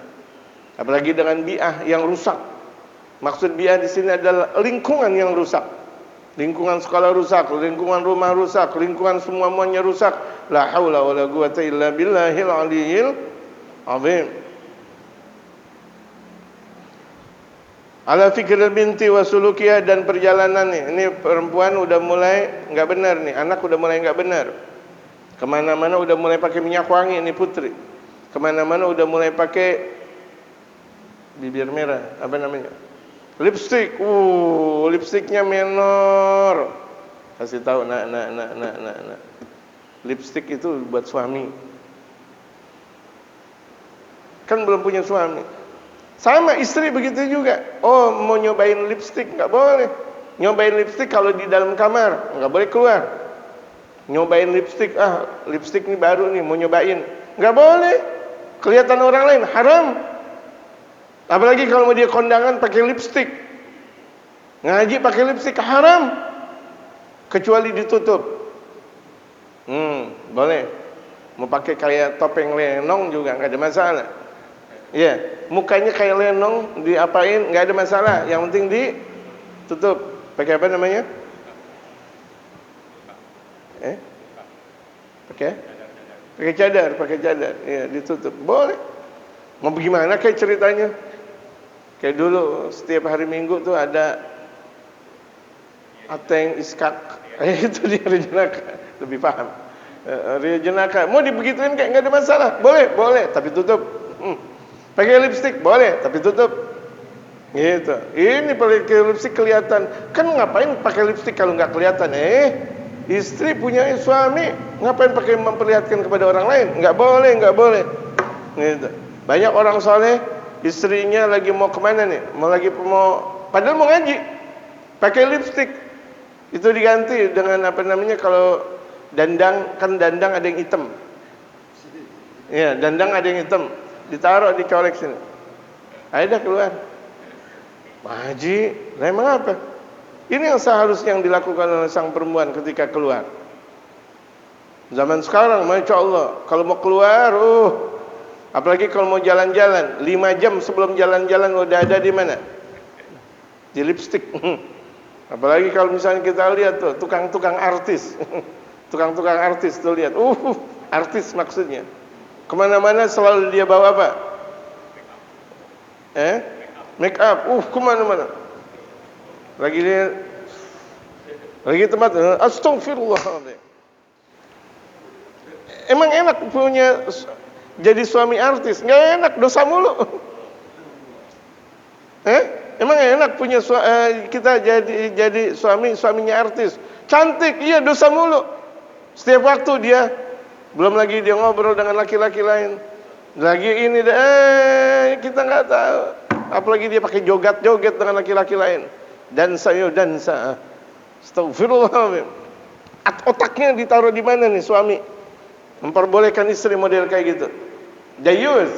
Apalagi dengan bi'ah yang rusak. Maksud bi'ah di sini adalah lingkungan yang rusak. Lingkungan sekolah rusak, lingkungan rumah rusak, lingkungan semuanya rusak. La haula wala quwata illa billahil aliyyil azim. Ala fikril binti wa sulukiyah, dan perjalanan nih. Ini perempuan udah mulai enggak benar nih, anak udah mulai enggak benar. Kemana-mana udah mulai pakai minyak wangi ini putri. Kemana-mana udah mulai pakai bibir merah, apa namanya? Lipstick. Lipstiknya menor. Kasih tahu, nak. Lipstick itu buat suami. Kan belum punya suami. Sama istri begitu juga. Oh, mau nyobain lipstick, enggak boleh. Nyobain lipstick kalau di dalam kamar, enggak boleh keluar. Nyobain lipstick, lipstick ini baru nih, mau nyobain. Enggak boleh. Kelihatan orang lain, haram. Apalagi kalau mau dia kondangan pakai lipstick. Ngaji pakai lipstick, haram. Kecuali ditutup. Boleh. Mau pakai kayak topeng lenong juga enggak ada masalah. Iya, mukanya kayak lenong, diapain enggak ada masalah. Yang penting ditutup. Pakai apa namanya? Pakai cadar, ya ditutup. Boleh. Mau bagaimana kayak ceritanya? Kayak dulu setiap hari Minggu tuh ada Ateng Iskak. Itu dia Rejenaka, lebih paham. Rejenaka, mau dibegituin kayak enggak ada masalah. Boleh, tapi tutup. Pakai lipstick boleh, tapi tutup. Gitu. Ini pakai lipstick kelihatan. Kan ngapain pakai lipstick kalau enggak kelihatan? Istri punya suami, ngapain pakai memperlihatkan kepada orang lain? Enggak boleh. Gitu. Banyak orang soleh, istrinya lagi mau kemana nih? Padahal mau ngaji, pakai lipstick. Itu diganti dengan kalau dandang, kan dandang ada yang hitam. Ya, dandang ada yang hitam. Ditaruh, dicolek sini. Ayo dah keluar. Ngaji, emang apa? Ini yang seharusnya yang dilakukan oleh sang perempuan ketika keluar. Zaman sekarang, Masya Allah, kalau mau keluar, apalagi kalau mau jalan-jalan, 5 jam sebelum jalan-jalan udah ada di mana? Di lipstick. Apalagi kalau misalnya kita lihat tuh, tukang-tukang artis. Tukang-tukang artis tuh lihat, artis maksudnya. Kemana-mana selalu dia bawa apa? Make up, kemana-mana. Lagi tempat, astagfirullah. Emang enak punya jadi suami artis? Nggak enak, dosa mulu. Emang enak punya kita jadi suaminya artis? Cantik, iya, dosa mulu. Setiap waktu dia, belum lagi dia ngobrol dengan laki-laki lain. Lagi ini kita nggak tahu. Apalagi dia pakai joget-joget dengan laki-laki lain. Dansa. Astagfirullahaladzim. Otaknya ditaruh di mana nih suami? Memperbolehkan istri model kayak gitu. Dayus.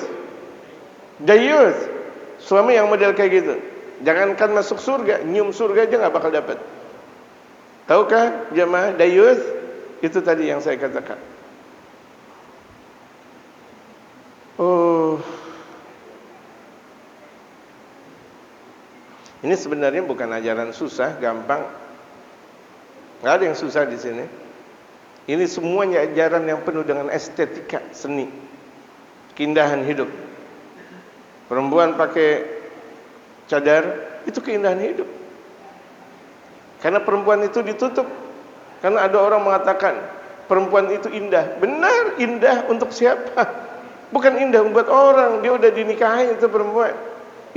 Suami yang model kayak gitu. jangankan masuk surga, nyium surga aja nggak bakal dapat. Tahukah jemaah dayuth? Itu tadi yang saya katakan. Oh, ini sebenarnya bukan ajaran susah, gampang. Nggak ada yang susah di sini. Ini semuanya ajaran yang penuh dengan estetika, seni, keindahan hidup. Perempuan pakai cadar, itu keindahan hidup. Karena perempuan itu ditutup. Karena ada orang mengatakan perempuan itu indah. Benar, indah untuk siapa? Bukan indah buat orang, dia udah dinikahi itu perempuan.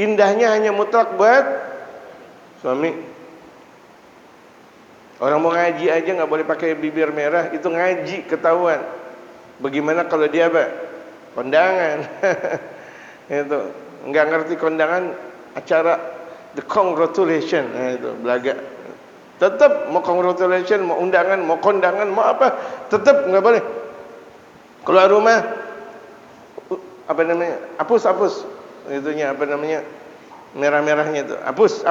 Indahnya hanya mutlak buat suami. Orang mau ngaji aja nggak boleh pakai bibir merah, itu ngaji ketahuan. Bagaimana kalau dia apa? Kondangan. Itu nggak ngerti kondangan, acara the congratulation, itu belaga. Tetap mau congratulation, mau undangan, mau kondangan, mau apa, tetap nggak boleh. Keluar rumah, apa namanya? Hapus, itunya apa namanya? Merah-merahnya itu, hapus.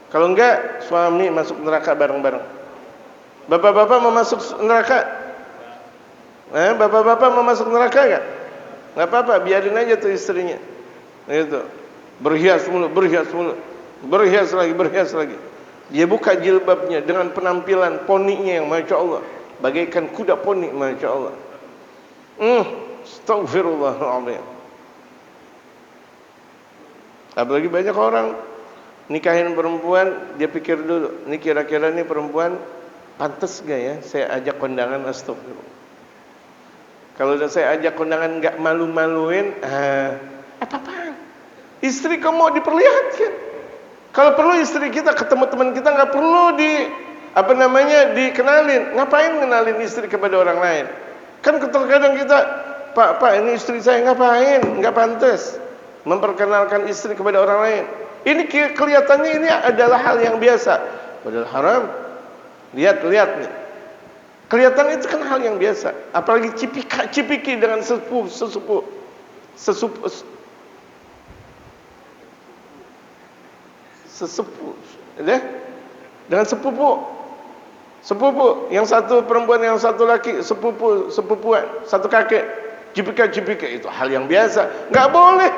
Kalau enggak, suami masuk neraka bareng-bareng. Bapak-bapak mau masuk neraka? Bapak-bapak mau masuk neraka enggak? Enggak apa-apa, biarin aja tuh istrinya. Gitu. Berhias mulu. Berhias lagi. Dia buka jilbabnya dengan penampilan poninya yang Masya Allah, bagaikan kuda poni, Masya Allah. Astaghfirullahaladzim. Apalagi banyak orang nikahin perempuan, dia pikir dulu, ini kira-kira nih perempuan pantas gak ya saya ajak kondangan, astagfirullah. Kalau udah saya ajak kondangan gak malu-maluin, apa-apaan. Istri kamu mau diperlihatkan. Kalau perlu istri kita ketemu teman kita gak perlu dikenalin. Ngapain kenalin istri kepada orang lain? Kan terkadang kita, Pak ini istri saya, ngapain? Gak pantas memperkenalkan istri kepada orang lain. Ini kelihatannya ini adalah hal yang biasa, padahal haram. Lihat nih. Kelihatan itu kan hal yang biasa. Apalagi cipiki dengan sesepuh. Dengan sepupu. Yang satu perempuan, yang satu laki, sepupuan, satu kakek. Cipika itu hal yang biasa. Nggak boleh.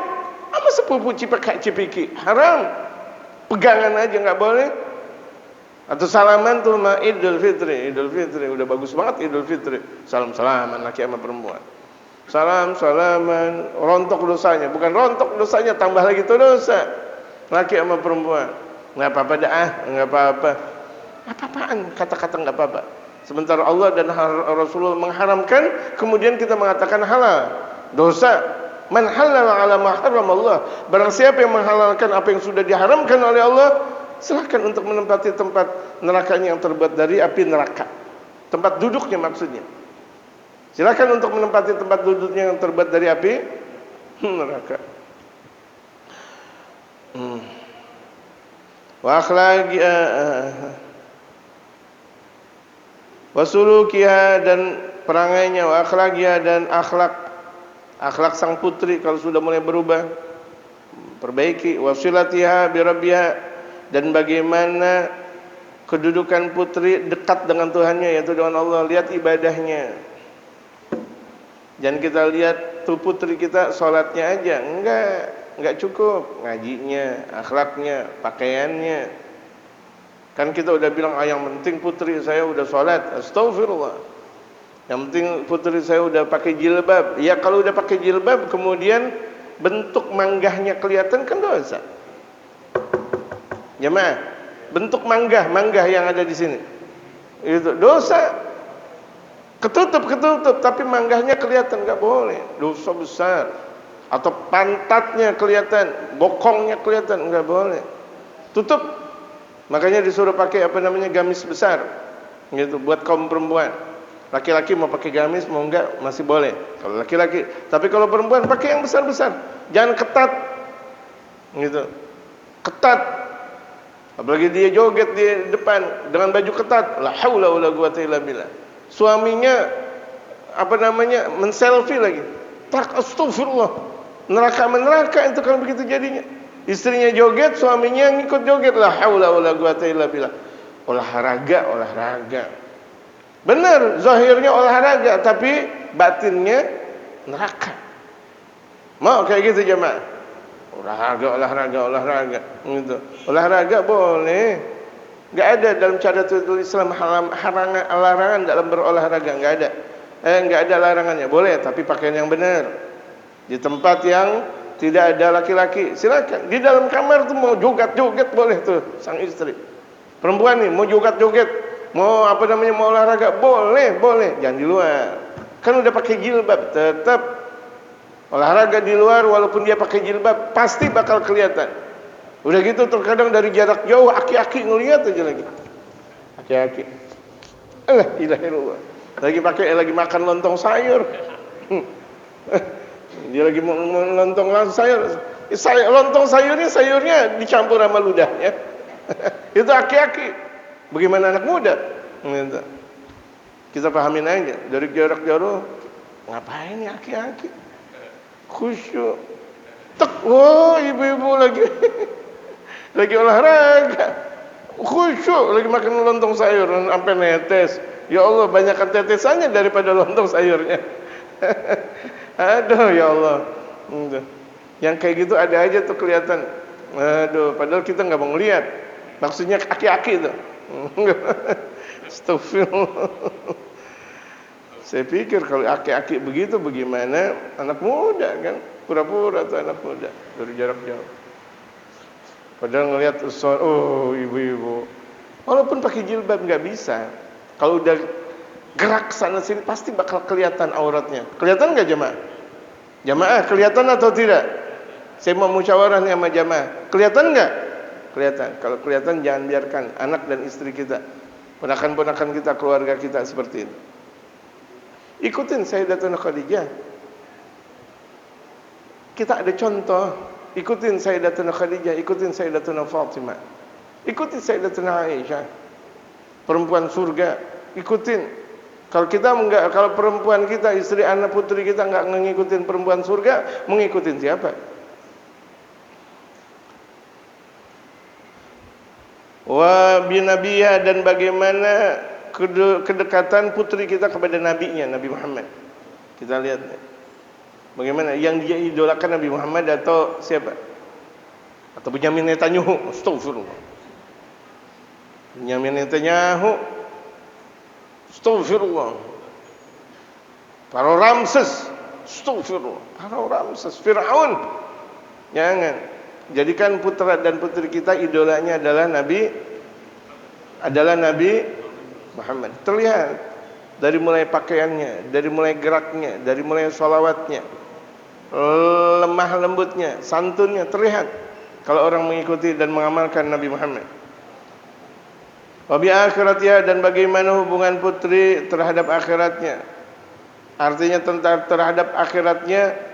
Apa sepupu cipiki? Haram. Pegangan aja nggak boleh. Atau salaman tuh sama Idul Fitri udah bagus banget Idul Fitri. Salam-salaman laki sama perempuan. Salam-salaman, rontok dosanya. Bukan rontok dosanya, tambah lagi tuh dosa. Laki sama perempuan. Nggak apa-apa nggak apa-apa. Apa-apaan? Kata-kata nggak apa-apa. Sementara Allah dan Rasulullah mengharamkan, kemudian kita mengatakan halal. Dosa. Man halala ala ma haram Allah. Barang siapa yang menghalalkan apa yang sudah diharamkan oleh Allah, silakan untuk menempati tempat nerakanya yang terbuat dari api neraka. Tempat duduknya maksudnya. Silakan untuk menempati tempat duduknya yang terbuat dari api neraka. Wa akhlaqi wa sulukiha, dan perangainya, wa akhlaqiha, dan akhlak sang putri kalau sudah mulai berubah, perbaiki. Wasilatiha bi rabbiha, dan bagaimana kedudukan putri dekat dengan Tuhannya, yaitu dengan Allah. Lihat ibadahnya. Jangan kita lihat tuh putri kita sholatnya aja, enggak cukup. Ngajinya, akhlaknya, pakaiannya. Kan kita udah bilang, yang penting putri saya udah sholat. Astagfirullah. Yang penting putri saya udah pakai jilbab. Ya kalau udah pakai jilbab kemudian bentuk manggahnya kelihatan, kan dosa. Jemaah, bentuk manggah yang ada di sini itu dosa. Ketutup tapi manggahnya kelihatan, nggak boleh, dosa besar. Atau pantatnya kelihatan, bokongnya kelihatan, nggak boleh. Tutup. Makanya disuruh pakai gamis besar gitu buat kaum perempuan. Laki-laki mau pakai gamis, mau enggak masih boleh kalau laki-laki. Tapi kalau perempuan pakai yang besar-besar. Jangan ketat. Gitu. Ketat. Apalagi dia joget di depan dengan baju ketat. La haula wala quwata illa billah. Suaminya men-selfie lagi. Tak, astagfirullah. Neraka itu kalau begitu jadinya. Istrinya joget, suaminya ngikut joget. La haula wala quwata illa billah. Olahraga. Benar, zahirnya olahraga, tapi batinnya neraka. Mau kayak gitu jemaah? Olahraga. Gitu. Olahraga boleh. Enggak ada dalam syariatul Islam larangan dalam berolahraga, enggak ada. Enggak ada larangannya. Boleh, tapi pakaian yang benar. Di tempat yang tidak ada laki-laki, silakan. Di dalam kamar tuh mau joget-joget boleh tuh sang istri. Perempuan nih mau joget-joget, mau mau olahraga boleh. Jangan di luar. Kan udah pakai jilbab, tetap olahraga di luar walaupun dia pakai jilbab pasti bakal kelihatan. Udah gitu terkadang dari jarak jauh aki-aki ngelihat aja lagi. Aki-aki. Ilahi illallah. Lagi makan lontong sayur. Dia lagi mau lontong sayur. Lontong sayurnya dicampur sama ludahnya. Itu aki-aki. Bagaimana anak muda? Kita pahamin aja dari jarak jauh. Ngapain ya aki-aki? Khusyuk. Ibu-ibu lagi lagi olahraga. Khusyuk lagi makan lontong sayur sampai netes. Ya Allah, banyakkan tetesannya daripada lontong sayurnya. Aduh ya Allah. Yang kayak gitu ada aja tuh kelihatan. Aduh, padahal kita nggak mau ngeliat. Maksudnya aki-aki itu. Astagfirullah. Saya pikir kalau aki-aki begitu bagaimana anak muda kan? Pura-pura tuh anak muda dari jarak jauh. Padahal ngelihat ibu-ibu. Walaupun pakai jilbab nggak bisa. Kalau udah gerak sana sini pasti bakal kelihatan auratnya. Kelihatan nggak jemaah? Jamaah kelihatan atau tidak? Saya mau musyawarah nih sama jamaah. Kelihatan nggak? Kelihatan. Kalau kelihatan jangan biarkan anak dan istri kita, ponakan-ponakan kita, keluarga kita seperti itu. Ikutin Sayyidatuna Khadijah. Kita ada contoh. Ikutin Sayyidatuna Khadijah, ikutin Sayyidatuna Fatimah, ikutin Sayyidatuna Aisyah. Perempuan surga, ikutin. Kalau perempuan kita, istri anak putri kita enggak ngikutin perempuan surga, mengikutin siapa? Wa binabiyah, dan bagaimana kedekatan putri kita kepada nabinya, Nabi Muhammad. Kita lihat bagaimana yang dia idolakan Nabi Muhammad atau siapa? Atau Benyamin Netanyahu? Astagfirullah. Benyamin Netanyahu. Astagfirullah. Para Ramses. Astagfirullah. Para Ramses, Firaun. Jangan. Jadikan putra dan putri kita idolanya adalah Nabi Muhammad. Terlihat dari mulai pakaiannya, dari mulai geraknya, dari mulai sholawatnya, lemah lembutnya, santunnya, terlihat kalau orang mengikuti dan mengamalkan Nabi Muhammad. Wa bi akhiratiha, dan bagaimana hubungan putri terhadap akhiratnya. Artinya terhadap akhiratnya,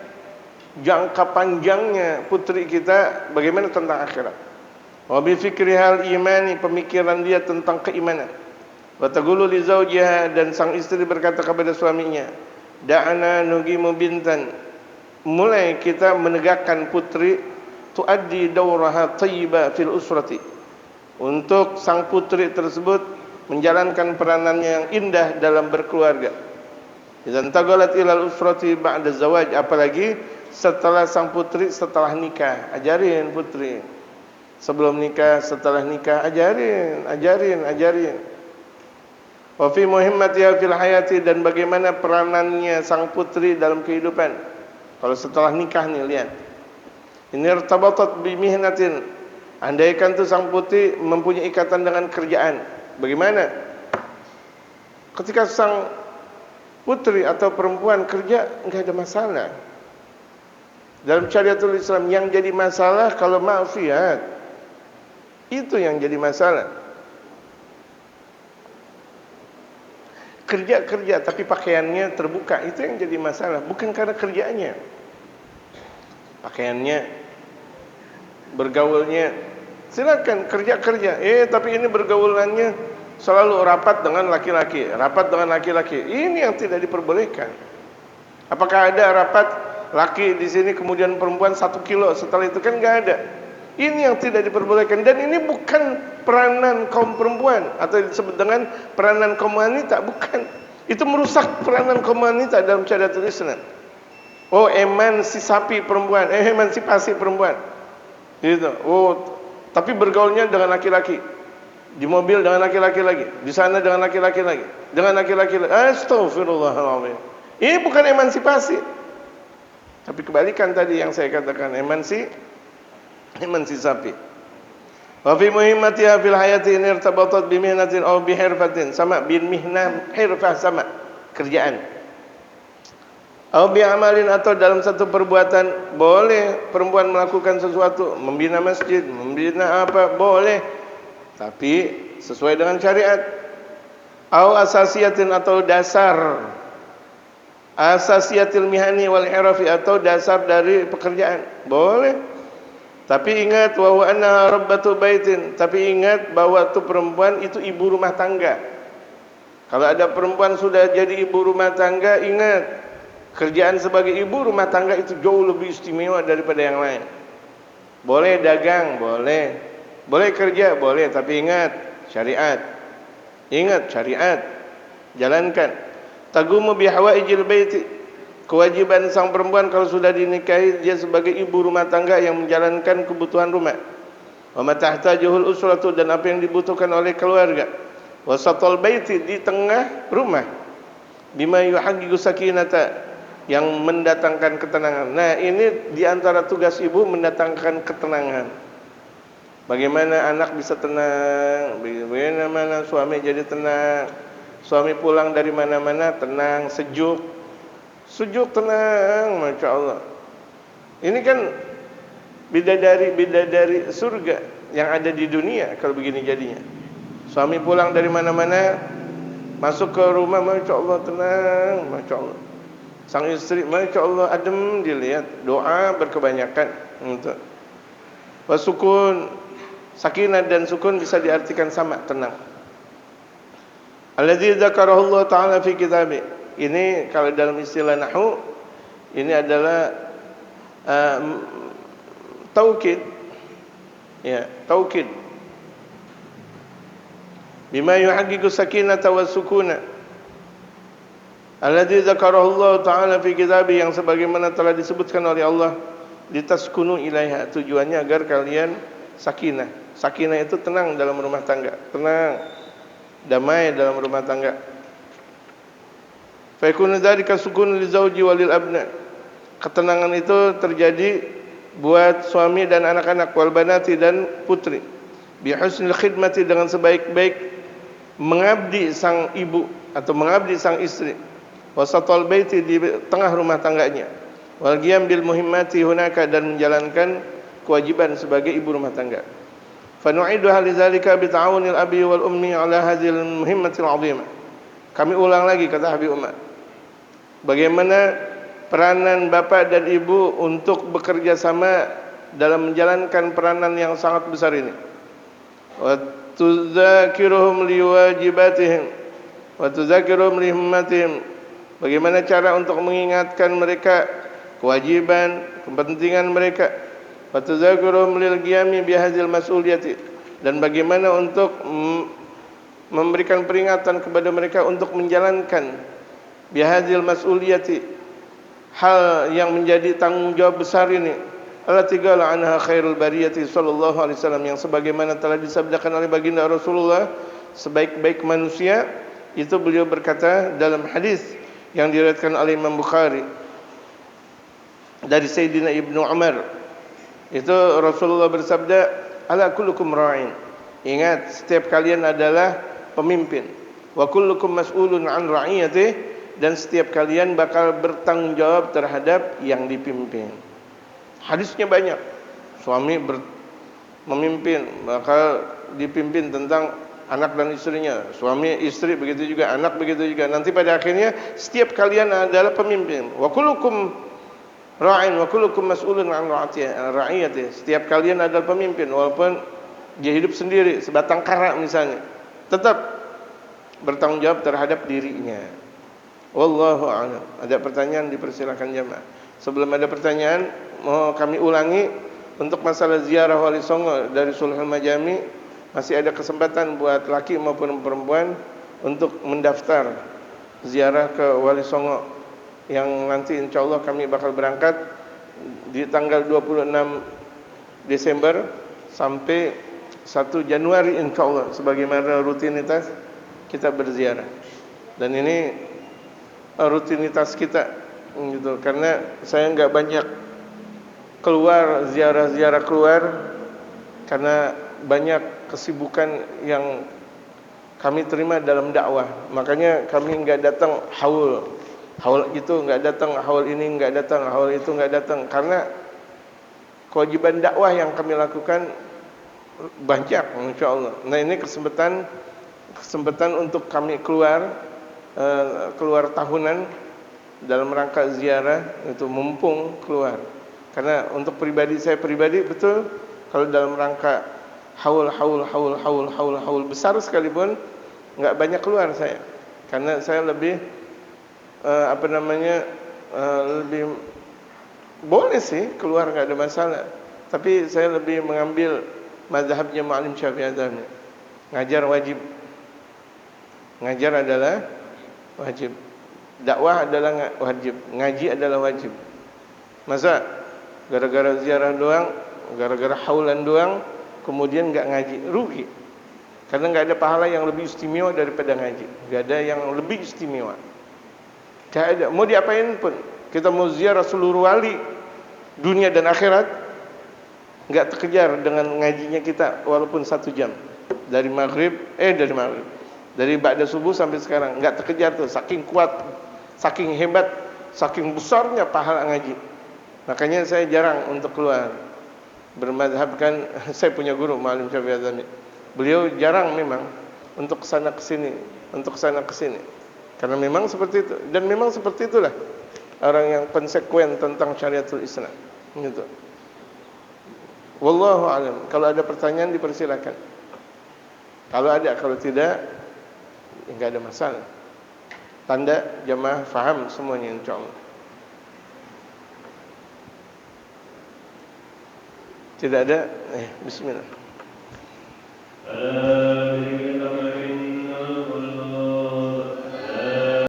jangka panjangnya putri kita bagaimana tentang akhirat. Wa bi fikrihal imani, pemikiran dia tentang keimanan. Wa taqulu li zawjiha, dan sang istri berkata kepada suaminya, da'ana nugimu bintan, mulai kita menegakkan putri, tuaddi dawraha tayyiba fil usrati, untuk sang putri tersebut menjalankan peranannya yang indah dalam berkeluarga. Idzan tagalat ilal usrati ba'da zawaj, apalagi setelah sang putri setelah nikah. Ajarin putri sebelum nikah, setelah nikah, ajarin. Wa fi muhimmatiha fil hayati, dan bagaimana peranannya sang putri dalam kehidupan. Kalau setelah nikah nih, lihat. Ini irtabatat bi mihnatin, andaikan tuh sang putri mempunyai ikatan dengan kerjaan. Bagaimana? Ketika sang putri atau perempuan kerja, enggak ada masalah. Dalam syariatul Islam yang jadi masalah kalau maksiat. Itu yang jadi masalah. Kerja tapi pakaiannya terbuka, itu yang jadi masalah, bukan karena kerjaannya. Pakaiannya, bergaulnya, silakan kerja. Tapi ini bergaulannya selalu rapat dengan laki-laki. Ini yang tidak diperbolehkan. Apakah ada rapat laki di sini kemudian perempuan 1 kilo, setelah itu kan enggak ada. Ini yang tidak diperbolehkan, dan ini bukan peranan kaum perempuan atau disebut dengan peranan kaum wanita, bukan. Itu merusak peranan kaum wanita dalam syariatul Islam. Oh, emansipasi perempuan, emansipasi perempuan. Gitu. Oh, tapi bergaulnya dengan laki-laki. Di mobil dengan laki-laki lagi, di sana dengan laki-laki lagi, dengan laki-laki lagi. Astagfirullahaladzim. Ini bukan emansipasi. Tapi kebalikan tadi yang saya katakan, emansipasi. Wa fi muhimmatiha fil hayati in irtabatat bi mihnatin aw bi hirfatin, sama bin mihnah, hirfah sama kerjaan. Aw bi amalin, atau dalam satu perbuatan, boleh perempuan melakukan sesuatu, membina masjid, membina apa, boleh, tapi sesuai dengan syariat. Aw asasiyatin, atau dasar, asasiyatil mihani wal hirafi, atau dasar dari pekerjaan, boleh. Tapi ingat, wa anna rabbatu baitin, tapi ingat bahwa itu perempuan itu ibu rumah tangga. Kalau ada perempuan sudah jadi ibu rumah tangga, ingat, kerjaan sebagai ibu rumah tangga itu jauh lebih istimewa daripada yang lain. Boleh dagang, boleh. Boleh kerja, boleh, tapi ingat syariat. Ingat syariat. Jalankan. Tagumu bihawaijil baiti, kewajiban sang perempuan kalau sudah dinikahi, dia sebagai ibu rumah tangga yang menjalankan kebutuhan rumah. Wa ma tahtajuhul usratu, dan apa yang dibutuhkan oleh keluarga. Wasatul baiti, di tengah rumah. Bima yuhaqqiqu sakinata, yang mendatangkan ketenangan. Nah, ini diantara tugas ibu, mendatangkan ketenangan. Bagaimana anak bisa tenang, bagaimana suami jadi tenang, suami pulang dari mana-mana tenang, sejuk, tenang, Masya Allah. Ini kan bidadari surga yang ada di dunia kalau begini jadinya. Suami pulang dari mana-mana, masuk ke rumah, Masya Allah tenang, Masya Allah. Sang istri, Masya Allah adem dilihat, doa berkebanyakan. Wasukun, sakinah dan sukun bisa diartikan sama, tenang. Alladzi dzakarahu Allah Ta'ala fi kitabih. Ini kalau dalam istilah nahwu, ini adalah taukid. Ya, taukid. Bima yuhaqqiqu sakinata was sukuna. Alladzi dzakarahu Allah Ta'ala fi kitabih, yang sebagaimana telah disebutkan oleh Allah, litaskunu ilaiha, tujuannya agar kalian sakinah. Sakinah itu tenang dalam rumah tangga, tenang, damai dalam rumah tangga. Fa yakunu dzalika sukun li zauji walil abna. Ketenangan itu terjadi buat suami dan anak-anak, wal banati, dan putri. Bi husnil khidmati, dengan sebaik-baik mengabdi sang ibu atau mengabdi sang istri. Wasatul baiti, di tengah rumah tangganya. Wal qiyam bil muhimmati hunaka, dan menjalankan kewajiban sebagai ibu rumah tangga. Fa nu'iduha lidzalika bi ta'awunil abi wal ummi ala hadhil muhimmatil 'azimah. Kami ulang lagi, kata Habib Umar, bagaimana peranan bapak dan ibu untuk bekerja sama dalam menjalankan peranan yang sangat besar ini. Wa tudzakiruhum liwajibatihim wa tudzakiruhum lihimmatihim. Bagaimana cara untuk mengingatkan mereka kewajiban, kepentingan mereka. Wa tudzakiruhum lil qiyami bihadzal mas'uliyati, dan bagaimana untuk memberikan peringatan kepada mereka untuk menjalankan bihadzal mas'uliyati, hal yang menjadi tanggung jawab besar ini. Allati qala anha khairul bariyati sallallahu alaihi wasallam, yang sebagaimana telah disabdakan oleh baginda Rasulullah, sebaik-baik manusia. Itu beliau berkata dalam hadis yang diriwayatkan oleh Imam Bukhari dari Sayyidina Ibnu Umar. Itu Rasulullah bersabda, ala kullukum ra'in. Ingat, setiap kalian adalah pemimpin. Wa kullukum mas'ulun an ra'iyatihi, dan setiap kalian bakal bertanggung jawab terhadap yang dipimpin. Hadisnya banyak. Suami memimpin, bakal dipimpin tentang anak dan istrinya. Suami, istri, begitu juga anak, begitu juga. Nanti pada akhirnya setiap kalian adalah pemimpin. Wa kullukum ra'in wa kullukum mas'ulun an ra'iyatihi. Setiap kalian adalah pemimpin, walaupun dia hidup sendiri sebatang kara misalnya, tetap bertanggung jawab terhadap dirinya. Wallahu a'lam. Ada pertanyaan, dipersilakan jemaah. Sebelum ada pertanyaan, mau kami ulangi Untuk masalah ziarah Wali Songo dari Sulhul Majami, masih ada kesempatan buat laki maupun perempuan untuk mendaftar ziarah ke Wali Songo, yang nanti insya Allah kami bakal berangkat di tanggal 26 Desember sampai 1 Januari insya Allah, sebagaimana rutinitas kita berziarah. Dan ini rutinitas kita gitu, karena saya nggak banyak keluar ziarah-ziarah keluar karena banyak kesibukan yang kami terima dalam dakwah. Makanya kami nggak datang haul itu nggak datang, haul ini nggak datang, haul itu nggak datang, karena kewajiban dakwah yang kami lakukan banyak insya Allah. Nah, ini kesempatan untuk kami keluar tahunan dalam rangka ziarah, itu mumpung keluar. Karena untuk saya pribadi betul, kalau dalam rangka haul besar sekalipun nggak banyak keluar saya, karena saya lebih lebih boleh sih keluar, nggak ada masalah, tapi saya lebih mengambil mazhabnya Ma'lim Syafi'i Adzami. Ngajar wajib, ngajar adalah wajib, dakwah adalah wajib, ngaji adalah wajib. Masa gara-gara ziarah doang, gara-gara haulan doang, kemudian nggak ngaji, rugi. Karena nggak ada pahala yang lebih istimewa daripada ngaji, nggak ada yang lebih istimewa. Nggak ada. Mau diapain pun, kita mau ziarah seluruh wali dunia dan akhirat, nggak terkejar dengan ngajinya kita walaupun 1 jam dari ba'da subuh sampai sekarang, nggak terkejar tuh, saking kuat, saking hebat, saking besarnya pahala ngaji. Makanya saya jarang untuk keluar bermadhabkan. Saya punya guru Ma'lim Syafi'i Adzami, beliau jarang memang untuk kesana kesini, karena memang seperti itu, dan memang seperti itulah orang yang konsekuen tentang syariatul Islam gitu. Wallahu alam. Kalau ada pertanyaan dipersilakan. Kalau ada, kalau tidak enggak ada masalah. Tanda jamaah faham semuanya insyaallah. Tidak ada? Bismillah.